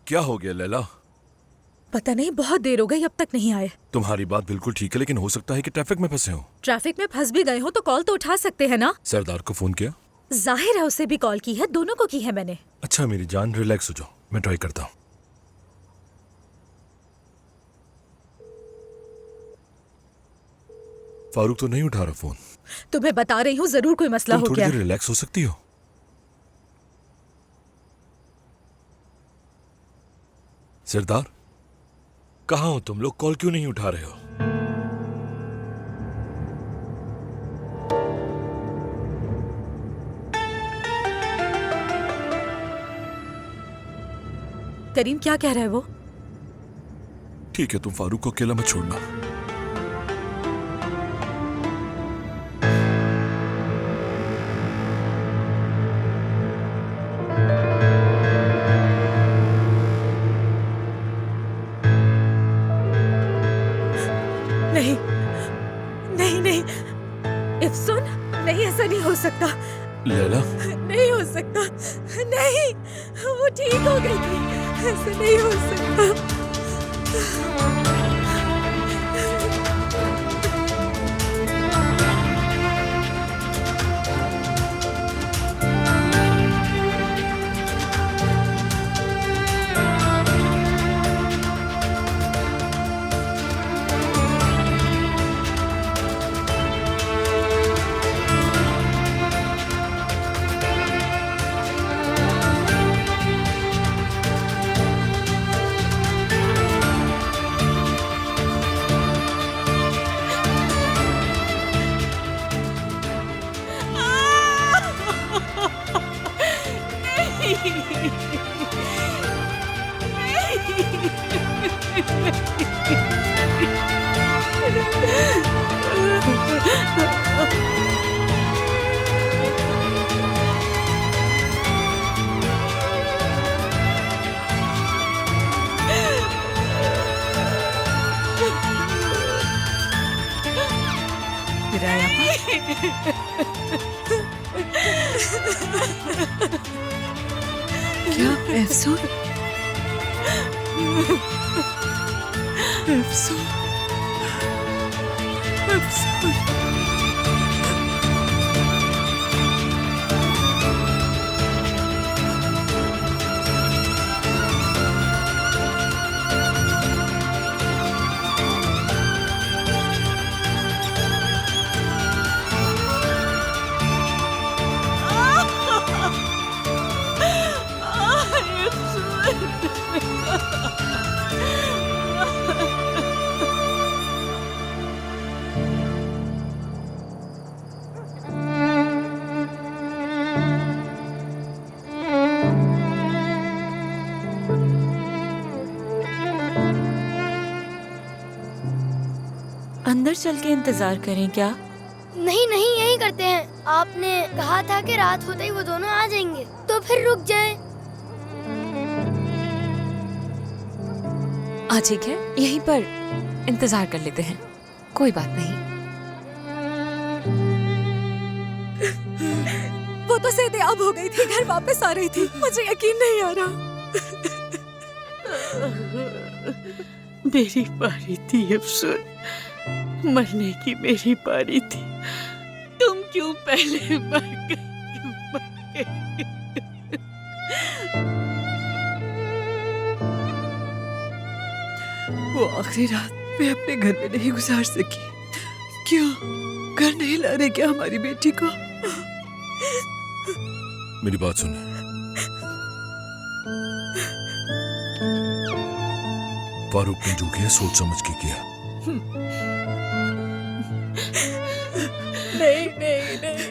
क्या हो गया लैला? पता नहीं, बहुत देर हो गई, अब तक नहीं आए। तुम्हारी बात बिल्कुल ठीक है, लेकिन हो सकता है कि ट्रैफिक में फंसे हो। ट्रैफिक में फंस भी गए हो तो कॉल तो उठा सकते हैं ना। सरदार को फोन किया? जाहिर है उसे भी कॉल की है, दोनों को की है मैंने। अच्छा मेरी जान, रिलैक्स हो जाओ, मैं ट्राई करता हूँ। फारूक तो नहीं उठा रहा फोन। तुम्हें बता रही हूँ, जरूर कोई मसला तुम हो थोड़ी गया। देर रिलैक्स हो सकती हो? सरदार, कहाँ हो तुम लोग? कॉल क्यों नहीं उठा रहे हो? करीम क्या कह रहा है वो? ठीक है, तुम फारूक को अकेला मत छोड़ना। नहीं नहीं नहीं, इफ्सुन, नहीं, ऐसा नहीं हो सकता। लैला, नहीं हो सकता, नहीं, वो ठीक हो गई थी, ऐसा नहीं हो सकता। क्या अफसोस? अफसोस, अफसोस। अंदर चल के इंतजार करें क्या? नहीं नहीं, यही करते हैं। आपने कहा था कि रात होते ही वो दोनों आ जाएंगे, तो फिर रुक जाएं। ठीक है, यहीं पर इंतजार कर लेते हैं, कोई बात नहीं। वो तो सेहतयाब हो गई थी, घर वापस आ रही थी, मुझे यकीन नहीं आ रहा। मेरी बारी थी अफसोस, मरने की मेरी बारी थी। तुम क्यों पहले मर गई? वो आखिरी रात मैं अपने घर में नहीं गुजार सकी। क्यों घर नहीं ला रहे क्या हमारी बेटी को? मेरी बात सुनिए। फारूक ने जो किया सोच समझ के किया। नहीं नहीं नहीं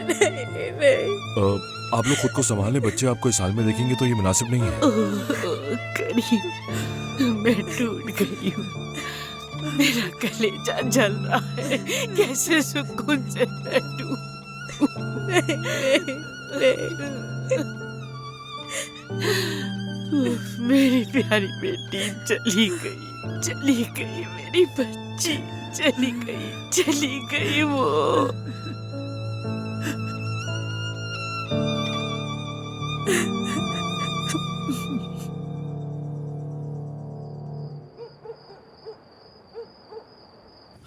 नहीं नहीं। आप लोग खुद को संभालें, बच्चे आपको इस हाल में देखेंगे तो ये मुनासिब नहीं है। करीम, मैं टूट गई हूँ, मेरा कलेजा जल रहा है, कैसे सुकून से बैठूं? मेरी प्यारी बेटी चली गई मेरी बच्ची, चली गई वो।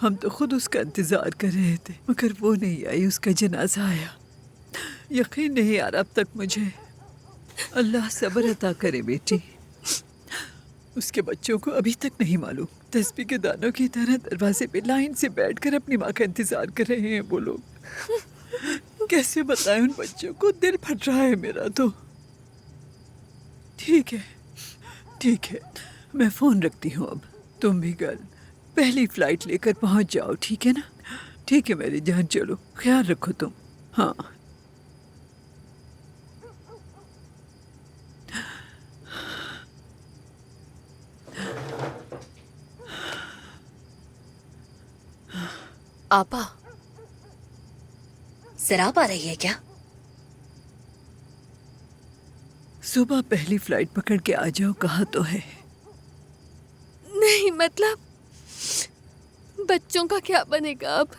हम तो खुद उसका इंतजार कर रहे थे, मगर वो नहीं आई, उसका जनाजा आया। यकीन नहीं आ रहा अब तक मुझे। अल्लाह सब्र अता करे बेटी। उसके बच्चों को अभी तक नहीं मालूम। तस्बीह के दानों की तरह दरवाजे पे लाइन से बैठकर अपनी माँ का इंतजार कर रहे हैं वो लोग। कैसे बताएं उन बच्चों को, दिल फट रहा है मेरा तो। ठीक है, ठीक है, मैं फोन रखती हूँ अब। तुम भी कल पहली फ्लाइट लेकर पहुंच जाओ, ठीक है ना? ठीक है मेरी जान, चलो ख्याल रखो तुम। हाँ। आपा, शराब आ रही है क्या? सुबह पहली फ्लाइट पकड़ के आ जाओ, कहा तो है। नहीं, मतलब बच्चों का क्या बनेगा अब?